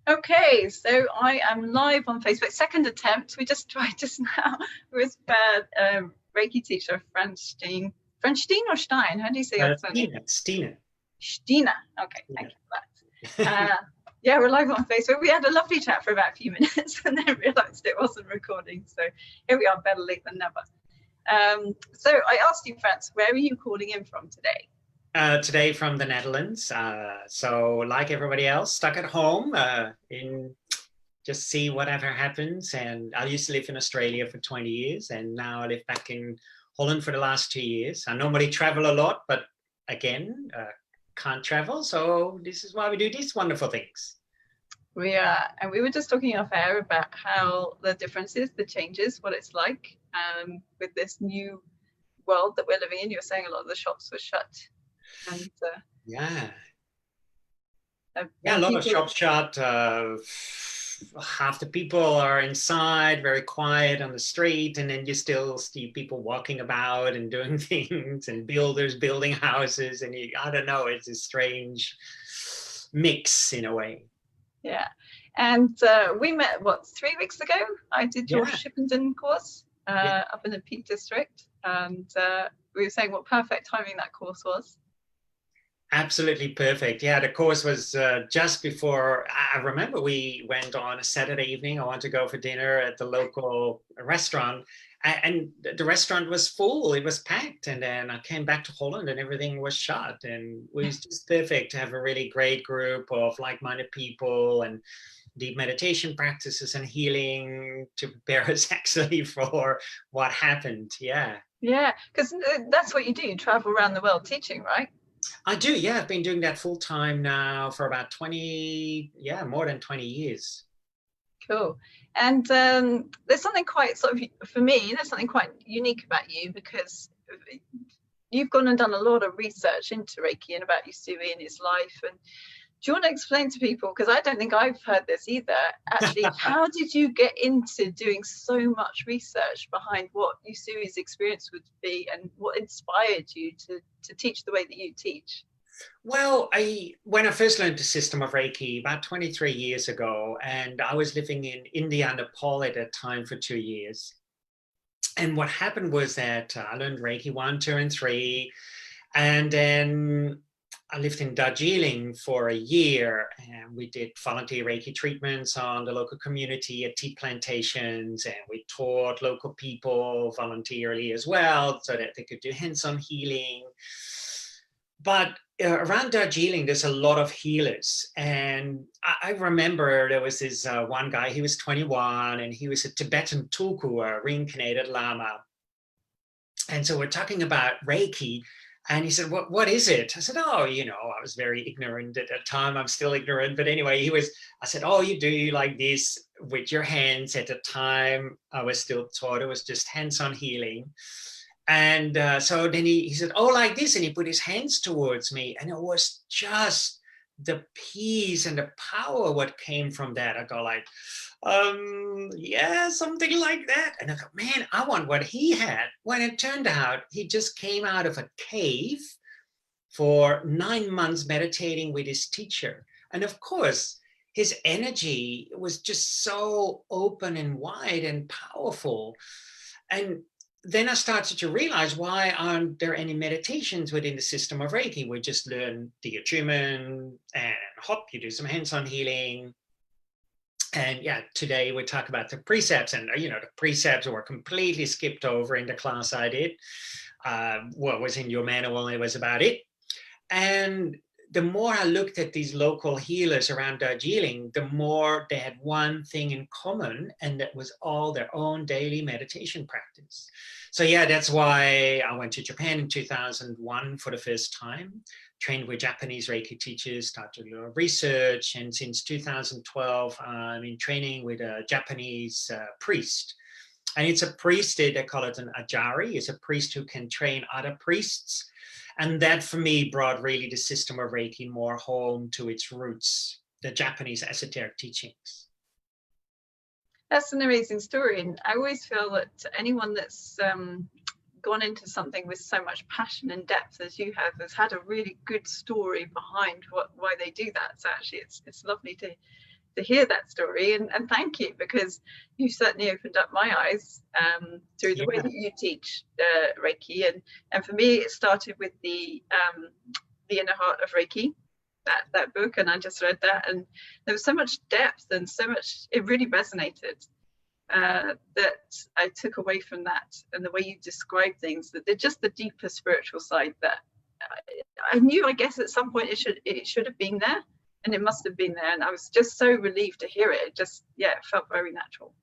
Okay, so I am live on Facebook. Second attempt. We just tried just now with Reiki teacher Frans Stiene. Frans Stiene or Stein? How do you say your surname? Stiene. Stiene. Okay, thank Yeah. you for that. Yeah, we're live on Facebook. We had a lovely chat for about a few minutes and then realised it wasn't recording. So here we are, better late than never. So I asked you, Frans, where are you calling in from today? Today from the Netherlands. So like everybody else, stuck at home in just see whatever happens. And I used to live in Australia for 20 years, and now I live back in Holland for the last 2 years. I normally travel a lot, but again, can't travel. So this is why we do these wonderful things. And we were just talking off air about how the differences, the changes, what it's like with this new world that we're living in. You were saying a lot of the shops were shut. And yeah, a lot of shops shut. Half the people are inside, very quiet on the street, and then you still see people walking about and doing things, and builders building houses, and I don't know, it's a strange mix in a way. Yeah, and we met, 3 weeks ago? I did your Shippenden course up in the Peak District, and we were saying what perfect timing that course was. Absolutely perfect. Yeah, the course was just before, I remember we went on a Saturday evening. I wanted to go for dinner at the local restaurant, and the restaurant was full. It was packed. And then I came back to Holland and everything was shut. And it was just perfect to have a really great group of like-minded people and deep meditation practices and healing to prepare us actually for what happened. Yeah. Yeah, because that's what you do. You travel around the world teaching, right? I do, yeah. I've been doing that full time now for about more than 20 years. Cool. And there's something quite for me, there's something quite unique about you, because you've gone and done a lot of research into Reiki and about Usui and his life. And do you want to explain to people, because I don't think I've heard this either, actually, how did you get into doing so much research behind what Usui's experience would be, and what inspired you to teach the way that you teach? Well, when I first learned the system of Reiki about 23 years ago, and I was living in India and Nepal at that time for 2 years. And what happened was that I learned Reiki 1, 2, and 3, and then I lived in Darjeeling for a year, and we did volunteer Reiki treatments on the local community at tea plantations, and we taught local people voluntarily as well so that they could do hands-on healing. But around Darjeeling, there's a lot of healers. And I remember there was this one guy, he was 21, and he was a Tibetan tulku, a reincarnated Lama. And so we're talking about Reiki. And he said, what is it? I said, oh, I was very ignorant at that time. I'm still ignorant. But anyway, I said, oh, you do like this with your hands. At the time, I was still taught it was just hands-on healing. And so then he said, oh, like this. And he put his hands towards me. And it was just the peace and the power what came from that. I go like, yeah, something like that. And I thought, man, I want what he had. When it turned out, he just came out of a cave for 9 months meditating with his teacher. And of course, his energy was just so open and wide and powerful. And then I started to realize, why aren't there any meditations within the system of Reiki? We just learn the attunement and hop, you do some hands-on healing. And yeah, today we talk about the precepts, and the precepts were completely skipped over in the class I did. What was in your manual, it was about it. And the more I looked at these local healers around Darjeeling, the more they had one thing in common, and that was all their own daily meditation practice. So yeah, that's why I went to Japan in 2001 for the first time, trained with Japanese Reiki teachers, started a little research, and since 2012, I'm in training with a Japanese priest. And it's a priest, they call it an ajari, it's a priest who can train other priests. And that for me brought really the system of Reiki more home to its roots, the Japanese esoteric teachings. That's an amazing story. And I always feel that anyone that's gone into something with so much passion and depth as you have has had a really good story behind why they do that. So actually it's lovely to to hear that story, and thank you, because you certainly opened up my eyes through the way that you teach Reiki, and for me it started with the Inner Heart of Reiki, that book, and I just read that, and there was so much depth and so much, it really resonated, that I took away from that, and the way you describe things, that they're just the deeper spiritual side that I knew, I guess at some point it should have been there, and it must have been there, and I was just so relieved to hear it. It just, yeah, it felt very natural.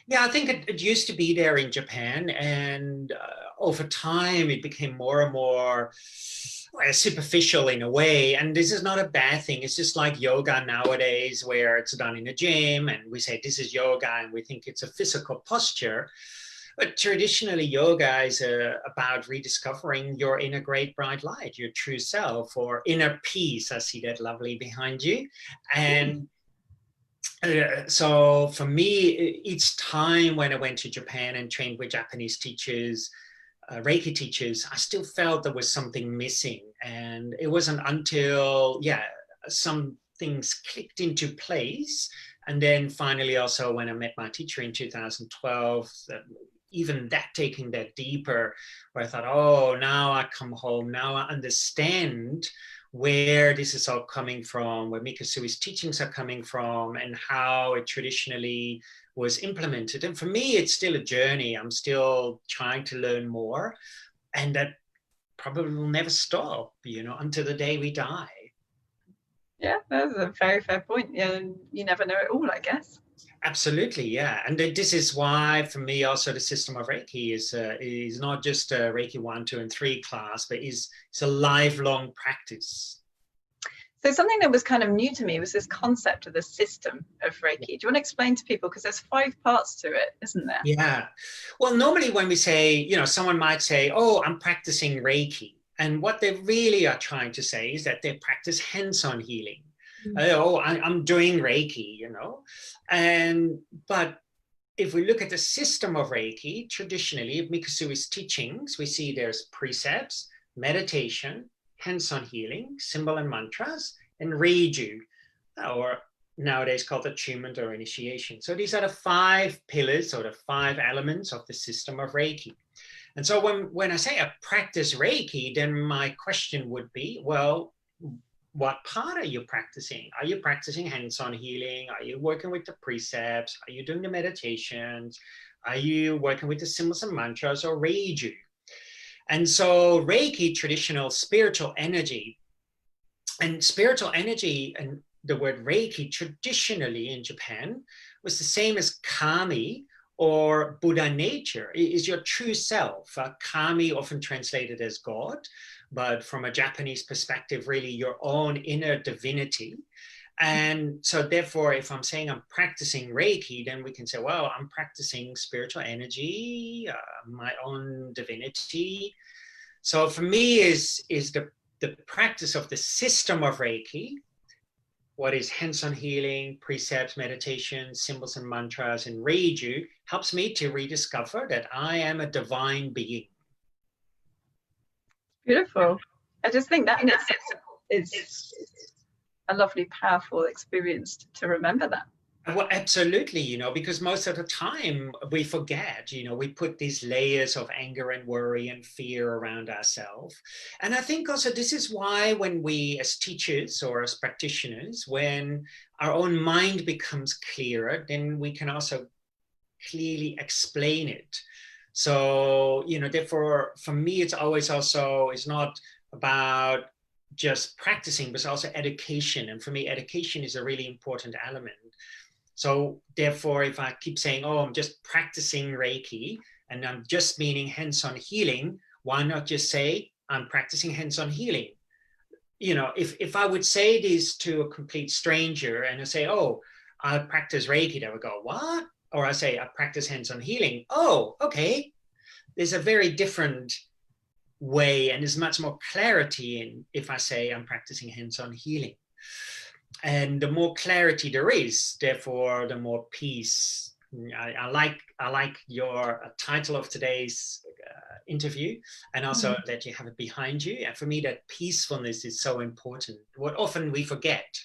Yeah, I think it used to be there in Japan, and over time it became more and more superficial in a way. And this is not a bad thing. It's just like yoga nowadays, where it's done in a gym and we say this is yoga and we think it's a physical posture. But traditionally, yoga is about rediscovering your inner great bright light, your true self, or inner peace. I see that lovely behind you. And so for me, each time when I went to Japan and trained with Japanese teachers, Reiki teachers, I still felt there was something missing. And it wasn't until, some things clicked into place. And then finally, also when I met my teacher in 2012, even that taking that deeper, where I thought, oh, now I come home, now I understand where this is all coming from, where Mikasui's teachings are coming from, and how it traditionally was implemented. And for me, it's still a journey. I'm still trying to learn more, and that probably will never stop, until the day we die. Yeah, that's a very fair point. Yeah, you never know it all, I guess. Absolutely, yeah. And this is why, for me, also the system of Reiki is not just a Reiki 1, 2, and 3 class, but it's a lifelong practice. So something that was kind of new to me was this concept of the system of Reiki. Do you want to explain to people, because there's 5 parts to it, isn't there? Yeah. Well, normally when we say, someone might say, oh, I'm practicing Reiki. And what they really are trying to say is that they practice hands-on healing. I'm doing Reiki, but if we look at the system of Reiki, traditionally, of Mikasui's teachings, we see there's precepts, meditation, hands-on healing, symbol and mantras, and Reiju, or nowadays called attunement or initiation. So these are the 5 pillars, or the 5 elements of the system of Reiki. And so when I say I practice Reiki, then my question would be, well, what part are you practicing? Are you practicing hands-on healing? Are you working with the precepts? Are you doing the meditations? Are you working with the symbols and mantras, or Reiju? And so Reiki, traditional spiritual energy, and the word Reiki traditionally in Japan was the same as Kami, or Buddha nature, is your true self. Kami, often translated as God, but from a Japanese perspective, really your own inner divinity. And so therefore, if I'm saying I'm practicing Reiki, then we can say, well, I'm practicing spiritual energy, my own divinity. So for me is the practice of the system of Reiki, what is hands-on healing, precepts, meditation, symbols and mantras, and Reiju, helps me to rediscover that I am a divine being. Beautiful. I just think that in itself is a lovely, powerful experience to remember that. Well, absolutely, because most of the time we forget, we put these layers of anger and worry and fear around ourselves. And I think also this is why when we, as teachers or as practitioners, when our own mind becomes clearer, then we can also clearly explain it. So, therefore, for me, it's always also, it's not about just practicing, but it's also education. And for me, education is a really important element. So therefore, if I keep saying, oh, I'm just practicing Reiki and I'm just meaning hands-on healing, why not just say I'm practicing hands-on healing? If I would say this to a complete stranger and I say, oh, I practice Reiki, they would go, what? Or I say, I practice hands-on healing. Oh, okay. There's a very different way, and there's much more clarity in if I say I'm practicing hands-on healing. And the more clarity there is, therefore, the more peace. I like your title of today's interview, and also that you have it behind you. And for me, that peacefulness is so important. What often we forget.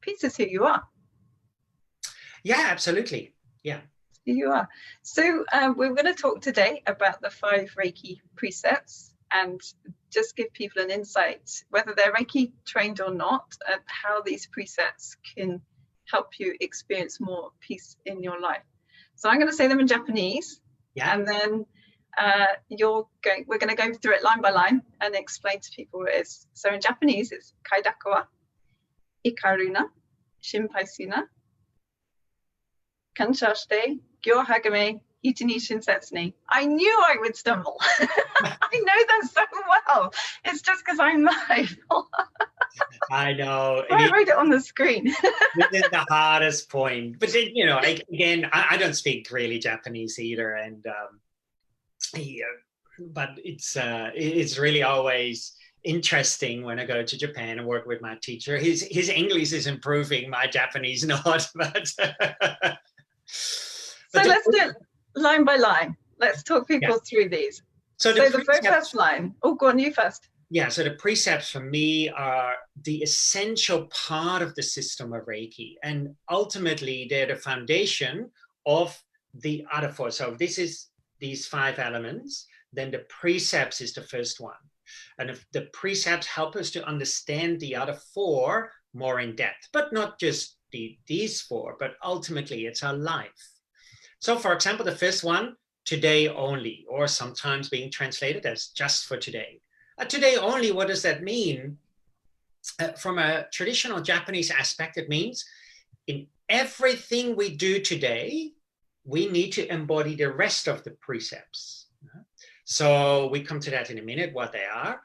peace is who you are. Yeah, absolutely. Yeah. Who you are. So we're going to talk today about the 5 Reiki precepts and just give people an insight, whether they're Reiki trained or not, and how these precepts can help you experience more peace in your life. So I'm going to say them in Japanese, and then we're going to go through it line by line and explain to people what it is. So in Japanese, it's Kaidaku wa Ikaruna, Shinpai Suna, Kansha shite, Gyo Hagame, Ichi Shinsetsu ni. I knew I would stumble. I know that so well. It's just because I'm mindful. I know. I wrote it on the screen. This is the hardest point. But then, you know, again, I don't speak really Japanese either, and but it's really always interesting when I go to Japan and work with my teacher. His English is improving, my Japanese not. But so let's do it line by line. Let's talk people through these. So the first line. Oh, go on, you first. Yeah, so the precepts for me are the essential part of the system of Reiki. And ultimately, they're the foundation of the other 4. So this is these 5 elements. Then the precepts is the first one. And if the precepts help us to understand the other 4 more in depth, but not just these 4, but ultimately it's our life. So for example, the first one, today only, or sometimes being translated as just for today. Today only, what does that mean? From a traditional Japanese aspect, it means in everything we do today, we need to embody the rest of the precepts. So we come to that in a minute, what they are.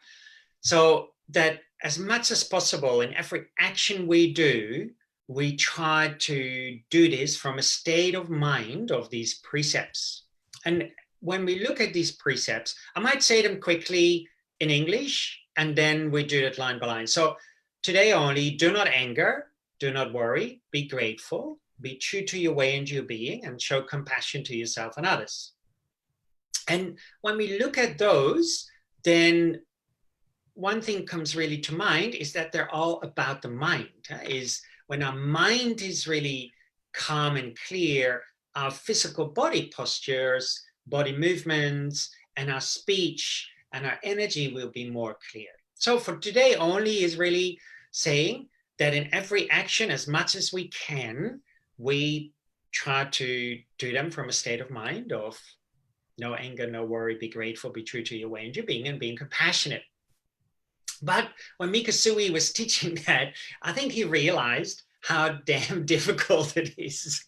So that as much as possible in every action we do, we try to do this from a state of mind of these precepts. And when we look at these precepts, I might say them quickly in English, and then we do it line by line. So today only, do not anger, do not worry, be grateful, be true to your way and your being, and show compassion to yourself and others. And when we look at those, then one thing comes really to mind is that they're all about the mind. Is when our mind is really calm and clear, our physical body postures, body movements, and our speech and our energy will be more clear. So for today only is really saying that in every action, as much as we can, we try to do them from a state of mind of no anger, no worry, be grateful, be true to your way and your being, and being compassionate. But when Mikasui was teaching that, I think he realized how damn difficult it is.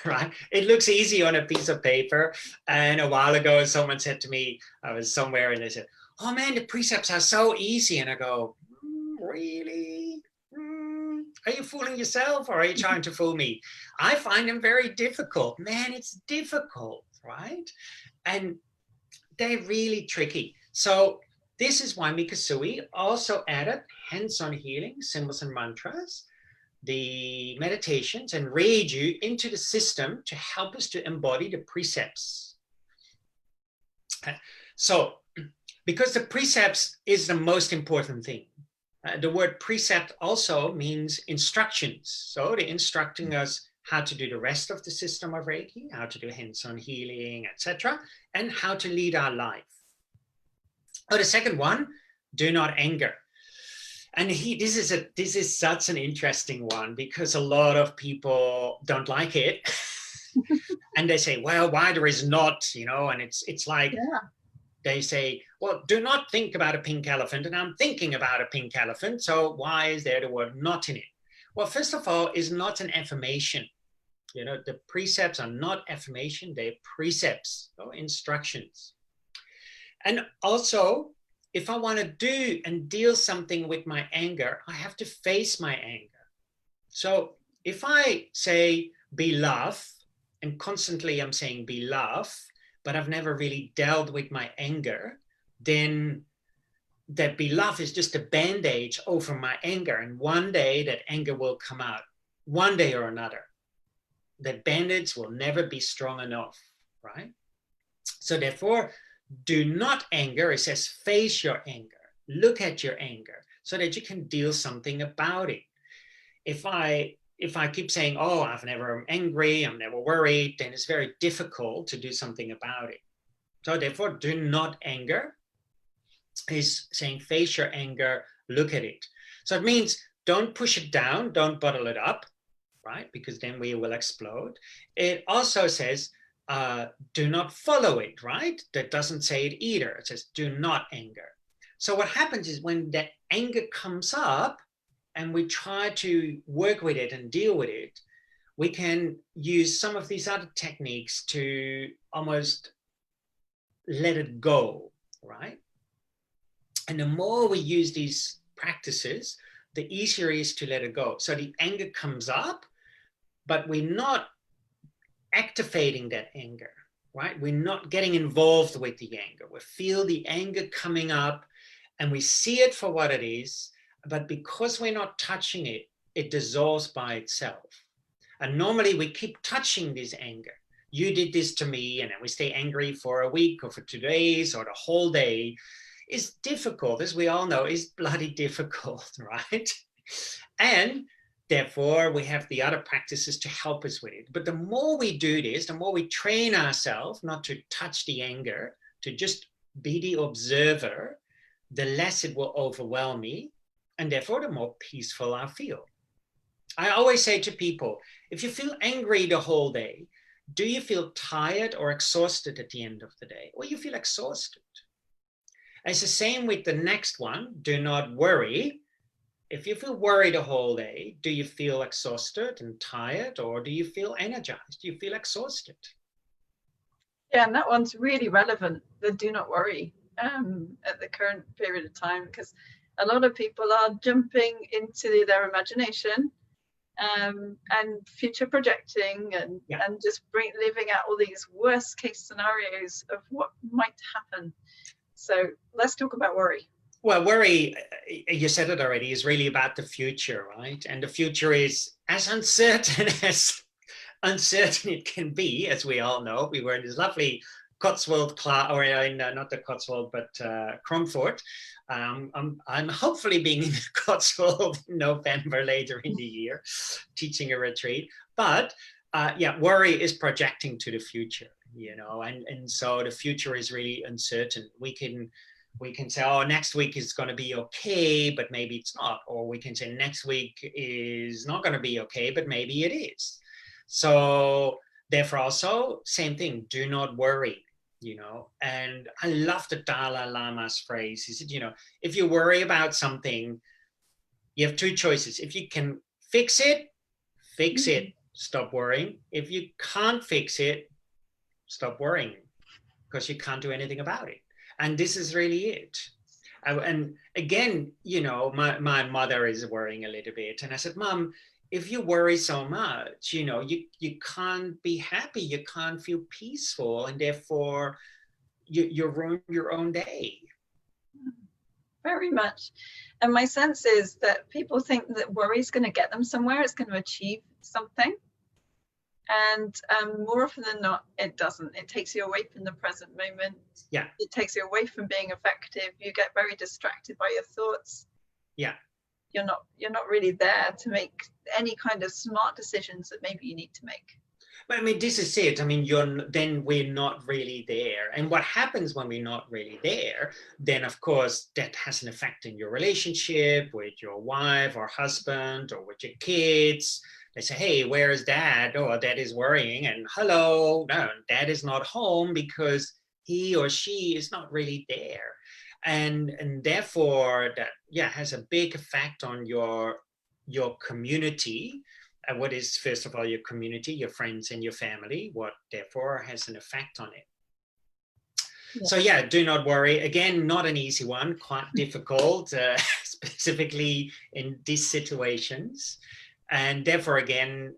Right? It looks easy on a piece of paper. And a while ago, someone said to me, I was somewhere and they said, oh man, the precepts are so easy. And I go, really? Are you fooling yourself or are you trying to fool me? I find them very difficult. Man, it's difficult, right? And they're really tricky. So this is why Mikasui also added hands-on healing, symbols and mantras, the meditations, and Reiju into the system to help us to embody the precepts. So, because the precepts is the most important thing. The word precept also means instructions. So they're instructing us how to do the rest of the system of Reiki, how to do hands-on healing, etc., and how to lead our life. Oh, the second one, do not anger. And this is such an interesting one because a lot of people don't like it. And they say, well, why there is not, you know, and it's like, they say, well, do not think about a pink elephant. And I'm thinking about a pink elephant. So why is there the word not in it? Well, first of all, is not an affirmation. You know, the precepts are not affirmation, they're precepts or instructions. And also, if I want to do and deal something with my anger, I have to face my anger. So if I say be love, and constantly I'm saying be love, but I've never really dealt with my anger, then that be love is just a bandage over my anger. And one day that anger will come out, one day or another. That bandage will never be strong enough, right? So therefore, do not anger. It says face your anger. Look at your anger so that you can deal something about it. if I keep saying, oh, I'm never angry, I'm never worried, then it's very difficult to do something about it. So therefore, do not anger is saying face your anger, look at it. So it means don't push it down, don't bottle it up, right? Because then we will explode. It also says, do not follow it, right? That doesn't say it either. It says, do not anger. So what happens is when that anger comes up and we try to work with it and deal with it, we can use some of these other techniques to almost let it go, right? And the more we use these practices, the easier it is to let it go. So the anger comes up, but we're not activating that anger, right? We're not getting involved with the anger. We feel the anger coming up and we see it for what it is, but because we're not touching it, it dissolves by itself. And normally we keep touching this anger. You did this to me, and then we stay angry for a week or for 2 days or the whole day. Is difficult, as we all know, is bloody difficult, right? And therefore, we have the other practices to help us with it. But the more we do this, the more we train ourselves not to touch the anger, to just be the observer, the less it will overwhelm me, and therefore, the more peaceful I feel. I always say to people, if you feel angry the whole day, do you feel tired or exhausted at the end of the day? Or you feel exhausted? It's the same with the next one, do not worry. If you feel worried the whole day, do you feel exhausted and tired, or do you feel energized? Do you feel exhausted? Yeah, and that one's really relevant, the do not worry, at the current period of time, because a lot of people are jumping into their imagination and future projecting and just living out all these worst case scenarios of what might happen. So let's talk about worry. Well, worry, you said it already, is really about the future, right? And the future is as uncertain it can be, as we all know. We were in this lovely Cotswold class, or not the Cotswold, but Cromford. I'm hopefully being in the Cotswold in November later in the year, teaching a retreat. But worry is projecting to the future, and so the future is really uncertain. We can say, oh, next week is going to be okay, but maybe it's not. Or we can say next week is not going to be okay, but maybe it is. So therefore also, same thing, do not worry, And I love the Dalai Lama's phrase. He said, if you worry about something, you have two choices. If you can fix it, stop worrying. If you can't fix it, stop worrying, because you can't do anything about it. And this is really it. And again, my mother is worrying a little bit. And I said, Mom, if you worry so much, you can't be happy. You can't feel peaceful. And therefore, you ruin your own day. Very much. And my sense is that people think that worry is going to get them somewhere. It's going to achieve something. And more often than not, it doesn't. It takes you away from the present moment. Yeah. It takes you away from being effective. You get very distracted by your thoughts. Yeah. You're not really there to make any kind of smart decisions that maybe you need to make. But I mean, this is it. I mean, then we're not really there. And what happens when we're not really there, then of course that has an effect in your relationship with your wife or husband or with your kids. They say, hey, where is dad? Oh, dad is worrying. And hello, no, dad is not home because he or she is not really there. And therefore that, has a big effect on your community. What is, first of all, your community, your friends and your family, what therefore has an effect on it. Yeah. So do not worry. Again, not an easy one, quite difficult, specifically in these situations. And therefore, again,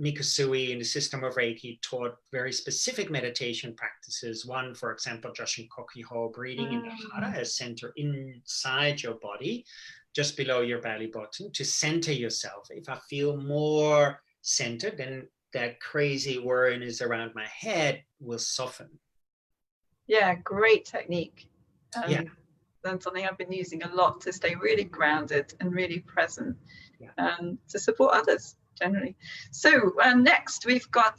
Mikusui in the system of Reiki taught very specific meditation practices. One, for example, Joshin Kokiho, breathing in the Hara, a center inside your body, just below your belly button, to center yourself. If I feel more centered, then that crazy worriness around my head will soften. Yeah, great technique. and something I've been using a lot to stay really grounded and really present, to support others generally. So next we've got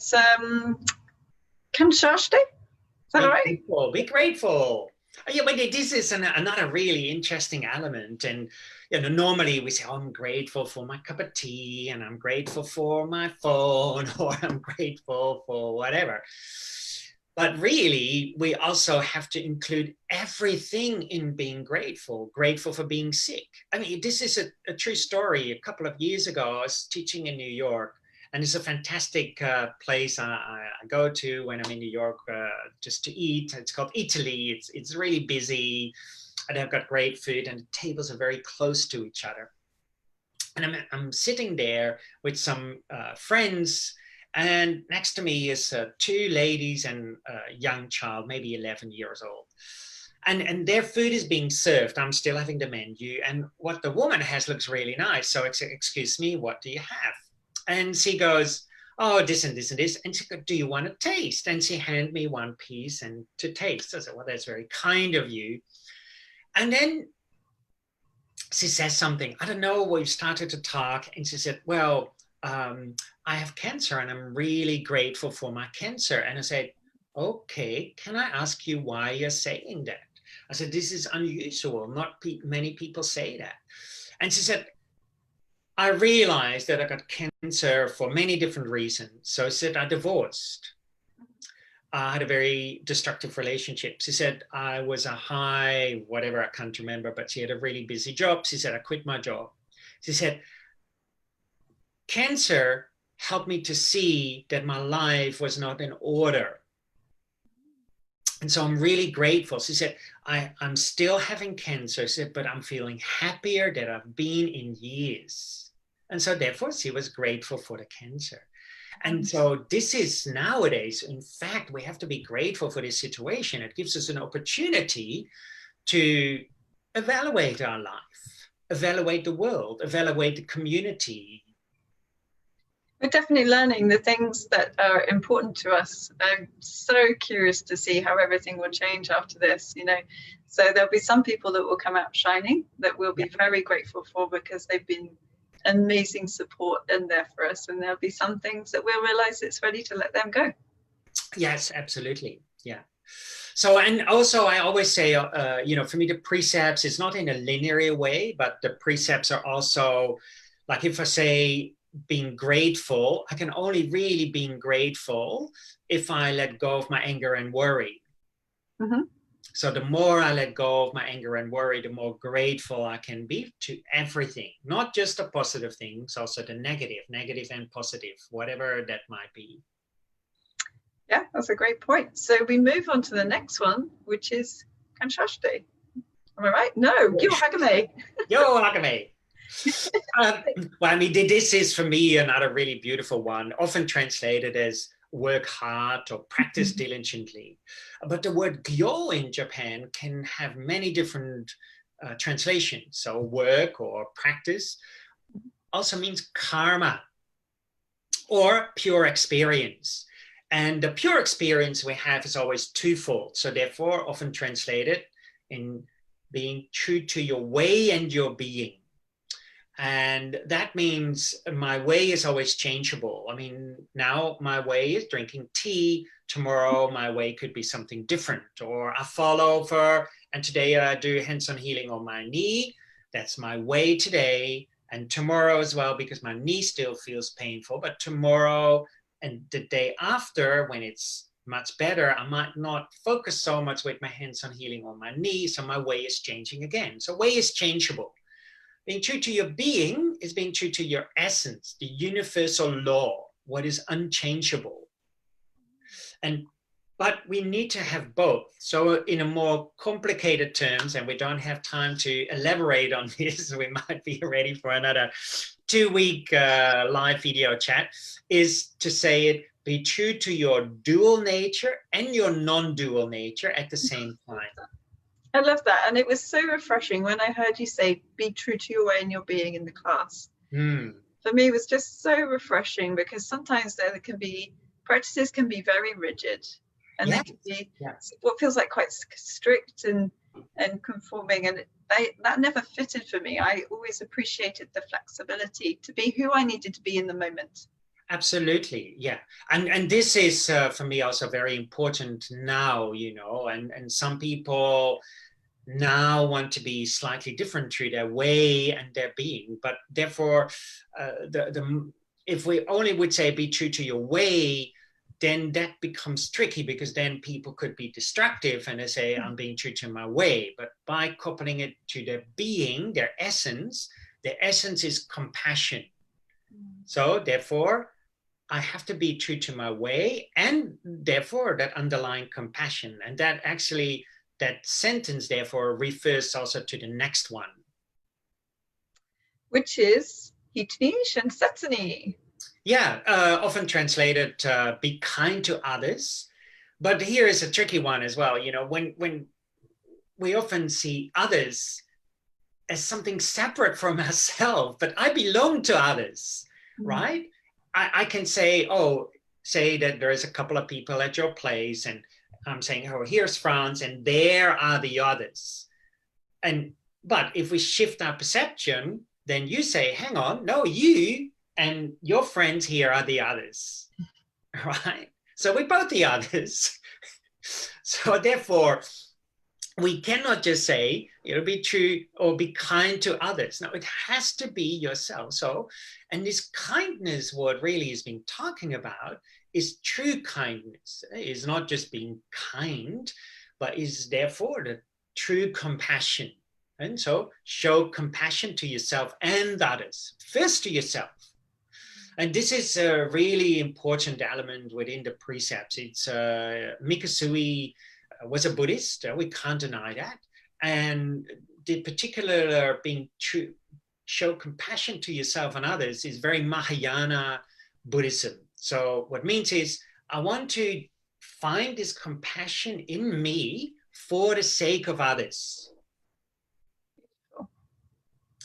Kanshashte. Is that all right? Be grateful. Yeah, but this is another really interesting element. And normally we say, oh, I'm grateful for my cup of tea, and I'm grateful for my phone, or I'm grateful for whatever. But really, we also have to include everything in being grateful. Grateful for being sick. I mean, this is a true story. A couple of years ago, I was teaching in New York. And it's a fantastic place I go to when I'm in New York just to eat. It's called Italy. It's really busy, and they've got great food, and the tables are very close to each other. And I'm sitting there with some friends, and next to me is two ladies and a young child, maybe 11 years old. And their food is being served. I'm still having the menu, and what the woman has looks really nice. So, excuse me, what do you have? And she goes, oh, this and this and this. And she goes, do you want to taste? And she handed me one piece and to taste. I said, well, that's very kind of you. And then she says something. I don't know, we started to talk. And she said, well, I have cancer, and I'm really grateful for my cancer. And I said, okay, can I ask you why you're saying that? I said, this is unusual. Not many people say that. And she said, I realized that I got cancer for many different reasons. So I said, I divorced. I had a very destructive relationship. She said, I was a high, whatever, I can't remember, but she had a really busy job. She said, I quit my job. She said, cancer helped me to see that my life was not in order. And so I'm really grateful. She said, I'm still having cancer, she said, but I'm feeling happier than I've been in years. And so therefore she was grateful for the cancer. And so this is nowadays, in fact, we have to be grateful for this situation. It gives us an opportunity to evaluate our life, evaluate the world, evaluate the community. We're definitely learning the things that are important to us. I'm so curious to see how everything will change after this, So there'll be some people that will come out shining, that we'll be very grateful for, because they've been amazing support and there for us. And there'll be some things that we'll realize it's ready to let them go. Yes, absolutely. Yeah. So, and also I always say, for me, the precepts is not in a linear way, but the precepts are also, like if I say being grateful, I can only really be grateful if I let go of my anger and worry. Mm-hmm. So the more I let go of my anger and worry, the more grateful I can be to everything, not just the positive things, also the negative and positive, whatever that might be. Yeah, that's a great point. So we move on to the next one, which is Kanshashte. Am I right? No, Yo Hagame. Yo Hagame. Well, I mean, this is for me another really beautiful one, often translated as work hard or practice diligently. But the word gyo in Japan can have many different translations. So work or practice also means karma or pure experience. And the pure experience we have is always twofold. So therefore, often translated in being true to your way and your being. And that means my way is always changeable. I mean, now my way is drinking tea. Tomorrow, my way could be something different. Or I fall over and today I do hands-on healing on my knee. That's my way today. And tomorrow as well, because my knee still feels painful. But tomorrow and the day after, when it's much better, I might not focus so much with my hands-on healing on my knee. So my way is changing again. So way is changeable. Being true to your being is being true to your essence, the universal law, what is unchangeable. But we need to have both. So in a more complicated terms, and we don't have time to elaborate on this, we might be ready for another 2-week live video chat, is to say it, be true to your dual nature and your non-dual nature at the same time. I love that. And it was so refreshing when I heard you say, be true to your way and your being in the class. For me, it was just so refreshing, because sometimes there can be, practices can be very rigid, and they can be what feels like quite strict and and conforming, and that never fitted for me. I always appreciated the flexibility to be who I needed to be in the moment. Absolutely, yeah, and this is for me also very important now, you know, and some people now want to be slightly different through their way and their being, but therefore, if we only would say be true to your way, then that becomes tricky, because then people could be destructive and they say, I'm being true to my way. But by coupling it to their being, their essence is compassion. So therefore, I have to be true to my way, and therefore that underlying compassion. And that actually, that sentence therefore refers also to the next one, which is Hitni Shensetani. Yeah, often translated be kind to others. But here is a tricky one as well. You know, when we often see others as something separate from ourselves, but I belong to others, right? I can say, say that there is a couple of people at your place, and I'm saying, oh, here's Frans, and there are the others. But if we shift our perception, then you say, hang on, no, you and your friends here are the others, right? So we're both the others. So therefore, we cannot just say, be true or be kind to others. No, it has to be yourself. So, and this kindness, what really is being talking about, is true kindness. It's not just being kind, but is therefore the true compassion. And so show compassion to yourself and others, first to yourself. And this is a really important element within the precepts. It's Mikasui was a Buddhist, we can't deny that. And the particular being true, show compassion to yourself and others is very Mahayana Buddhism. So what it means is, I want to find this compassion in me for the sake of others.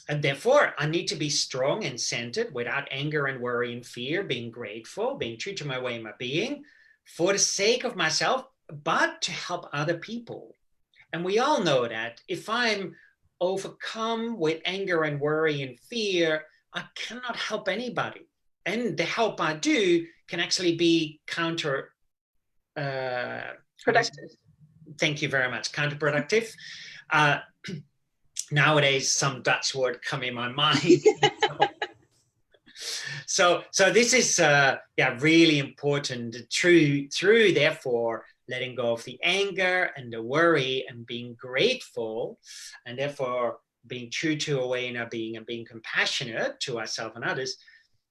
And therefore, I need to be strong and centered without anger and worry and fear, being grateful, being true to my way and my being, for the sake of myself, but to help other people. And we all know that if I'm overcome with anger and worry and fear, I cannot help anybody. And the help I do can actually be counterproductive. Thank you very much. Counterproductive. Nowadays, some Dutch word come in my mind. So this is really important. Through therefore letting go of the anger and the worry and being grateful, and therefore being true to our way in our being and being compassionate to ourselves and others,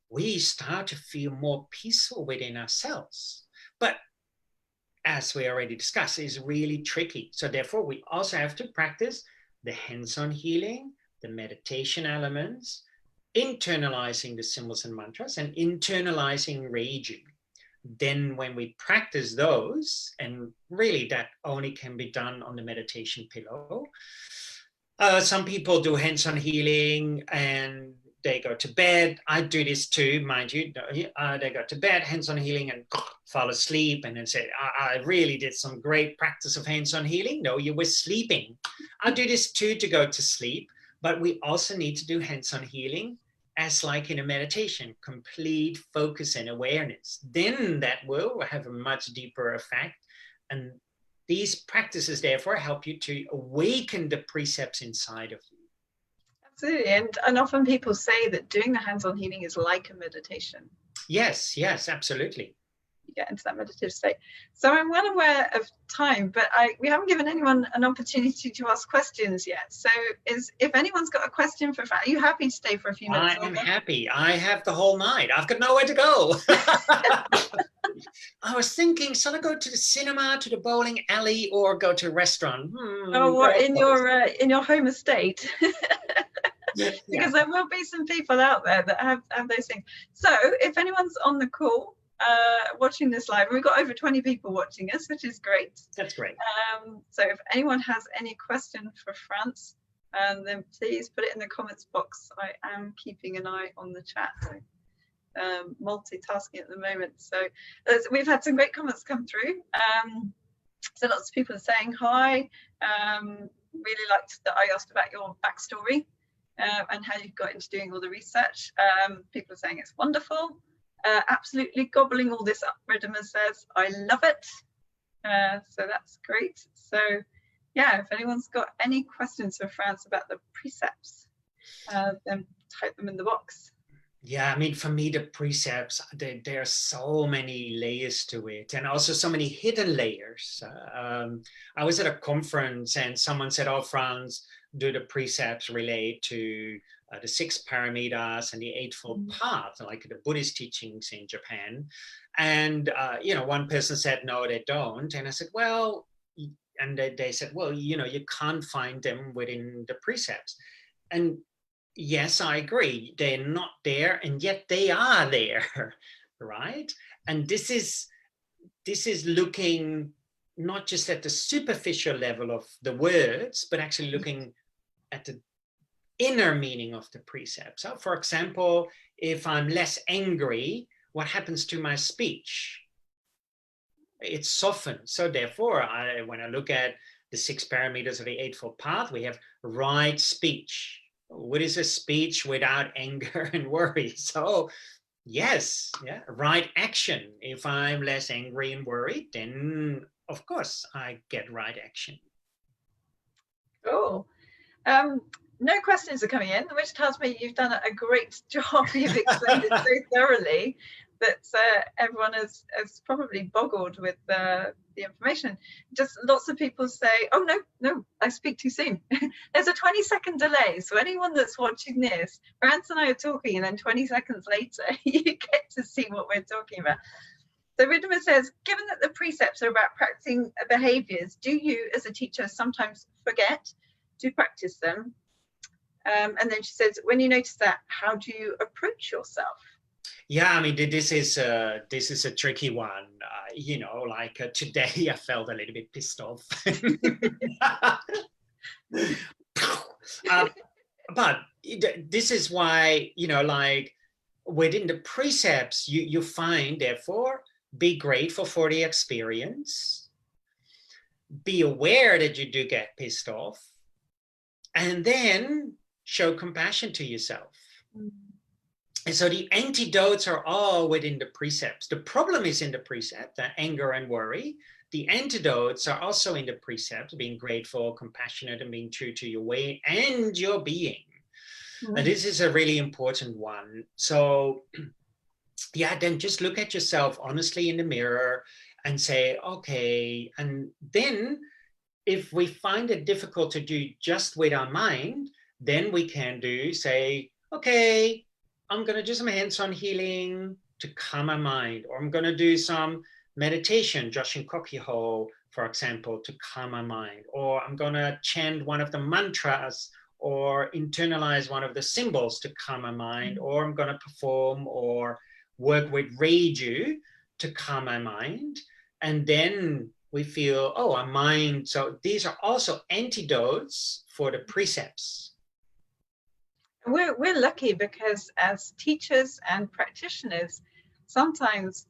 we start to feel more peaceful within ourselves. But as we already discussed, is really tricky. So therefore, we also have to practice the hands-on healing, the meditation elements, internalizing the symbols and mantras, and internalizing raging. Then when we practice those, and really that only can be done on the meditation pillow. Some people do hands-on healing and they go to bed. I do this too, mind you. They go to bed, hands-on healing, and fall asleep, and then say, I really did some great practice of hands-on healing. No, you were sleeping. I do this too to go to sleep, but we also need to do hands-on healing as like in a meditation, complete focus and awareness. Then that will have a much deeper effect. And these practices therefore help you to awaken the precepts inside of you. Absolutely. And often people say that doing the hands-on healing is like a meditation. Yes, absolutely. You get into that meditative state. So I'm well aware of time, but we haven't given anyone an opportunity to ask questions yet. So if anyone's got a question for Frans, are you happy to stay for a few minutes? I am happy. I have the whole night. I've got nowhere to go. I was thinking, shall I go to the cinema, to the bowling alley, or go to a restaurant? In your home estate. Because there will be some people out there that have those things. So if anyone's on the call watching this live, we've got over 20 people watching us, which is great. That's great. So if anyone has any question for Frans, then please put it in the comments box. I am keeping an eye on the chat. So multitasking at the moment. So we've had some great comments come through. So lots of people are saying hi. really liked that I asked about your backstory and how you got into doing all the research. People are saying it's wonderful. Absolutely gobbling all this up, Riddimer says. I love it. So that's great. So yeah, if anyone's got any questions for Frans about the precepts, then type them in the box. Yeah, I mean, for me, the precepts, there are so many layers to it, and also so many hidden layers. I was at a conference and someone said, oh, Frans, do the precepts relate to the 6 paramitas and the Eightfold Path, like the Buddhist teachings in Japan? And, one person said, no, they don't. And I said, well, and they said, well, you can't find them within the precepts. And yes, I agree. They're not there, and yet they are there, right? And this is looking not just at the superficial level of the words, but actually looking at the inner meaning of the precept. So, for example, if I'm less angry, what happens to my speech? It softens. So therefore, when I look at the 6 parameters of the Eightfold Path, we have right speech. What is a speech without anger and worry? So yes, yeah, right action. If I'm less angry and worried, then of course I get right action. Cool. No questions are coming in, which tells me you've done a great job. You've explained it so thoroughly that everyone is probably boggled with the information. Just lots of people say, oh, no, I speak too soon. There's a 20-second delay. So anyone that's watching this, Frans and I are talking, and then 20 seconds later, you get to see what we're talking about. So Riddimer says, given that the precepts are about practicing behaviors, do you as a teacher sometimes forget to practice them? And then she says, when you notice that, how do you approach yourself? Yeah, I mean, this is a tricky one. Today I felt a little bit pissed off. But this is why, within the precepts, you find, therefore, be grateful for the experience, be aware that you do get pissed off, and then show compassion to yourself. And so the antidotes are all within the precepts. The problem is in the precept, the anger and worry. The antidotes are also in the precept, being grateful, compassionate, and being true to your way and your being. And this is a really important one. So yeah, then just look at yourself honestly in the mirror and say, okay. And then if we find it difficult to do just with our mind, then we can say, okay, I'm going to do some hands-on healing to calm my mind, or I'm going to do some meditation, Joshin Kokkiho, for example, to calm my mind, or I'm going to chant one of the mantras or internalize one of the symbols to calm my mind, or I'm going to perform or work with Reiju to calm my mind. And then we feel, oh, our mind. So these are also antidotes for the precepts. We're lucky because as teachers and practitioners, sometimes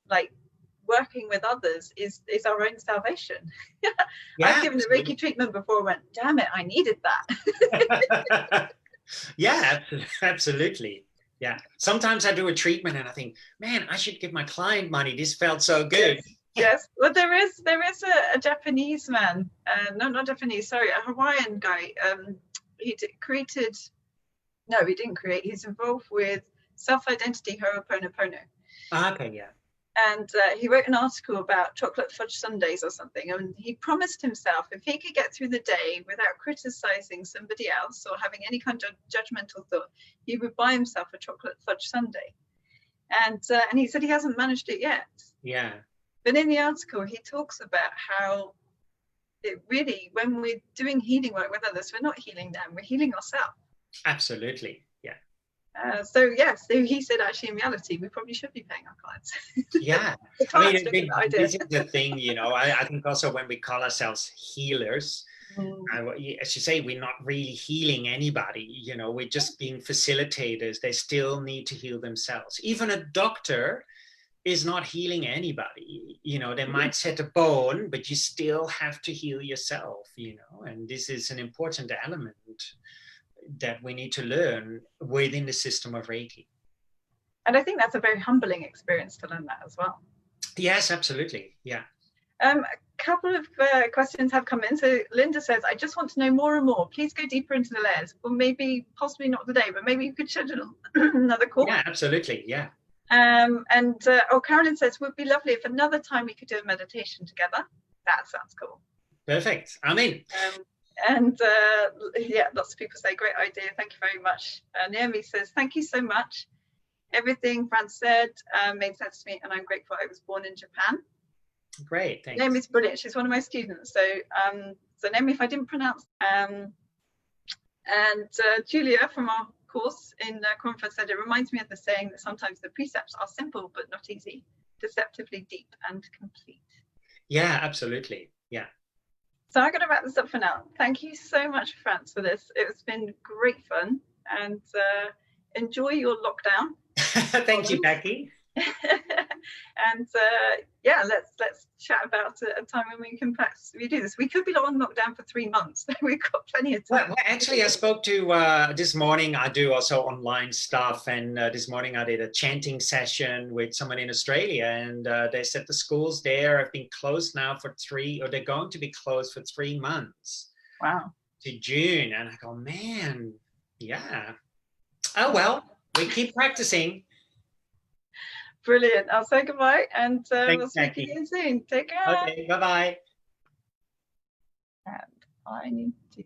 working with others is our own salvation. Yeah, I've given a Reiki treatment before and went, damn it, I needed that. Yeah, absolutely. Yeah. Sometimes I do a treatment and I think, man, I should give my client money. This felt so good. Yes. Well, there is a Japanese man, no, not Japanese, sorry, a Hawaiian guy. He created. No, he didn't create. He's involved with self-identity Ho'oponopono. Okay, yeah. And he wrote an article about chocolate fudge sundaes or something. And he promised himself if he could get through the day without criticizing somebody else or having any kind of judgmental thought, he would buy himself a chocolate fudge sundae. And he said he hasn't managed it yet. Yeah. But in the article, he talks about how it really, when we're doing healing work with others, we're not healing them, we're healing ourselves. Absolutely, yeah. So he said, actually, in reality, we probably should be paying our clients. Yeah, I mean, this is the thing, I think also when we call ourselves healers, as you say, we're not really healing anybody, we're just being facilitators. They still need to heal themselves. Even a doctor is not healing anybody. You know, they might set a bone, but you still have to heal yourself, you know, and this is an important element that we need to learn within the system of Reiki. And I think that's a very humbling experience to learn that as well. Yes, absolutely. Yeah. A couple of questions have come in. So Linda says, I just want to know more and more. Please go deeper into the layers. Or maybe, possibly not today, but maybe you could schedule another call. Yeah, absolutely. Yeah. Carolyn says, would be lovely if another time we could do a meditation together. That sounds cool. Perfect. I'm in. Yeah, lots of people say, great idea. Thank you very much. Naomi says, thank you so much. Everything Frans said made sense to me, and I'm grateful I was born in Japan. Great, thanks. Naomi's brilliant. She's one of my students. So, Naomi, if I didn't pronounce, Julia from our course in Conference said, it reminds me of the saying that sometimes the precepts are simple but not easy, deceptively deep and complete. Yeah, absolutely. Yeah. So I'm going to wrap this up for now. Thank you so much, Frans, for this. It's been great fun, and enjoy your lockdown. Thank you, Becci. And yeah, let's chat about a time when we can perhaps redo this. We could be on lockdown for 3 months. We've got plenty of time. Well, actually, I spoke to this morning. I do also online stuff, and this morning I did a chanting session with someone in Australia, and they said the schools there have been closed now for they're going to be closed for 3 months. Wow. To June, and I go, man, yeah. Oh well, we keep practicing. Brilliant. I'll say goodbye, and we'll speak Becci. again soon. Take care. Okay, bye-bye. And I need to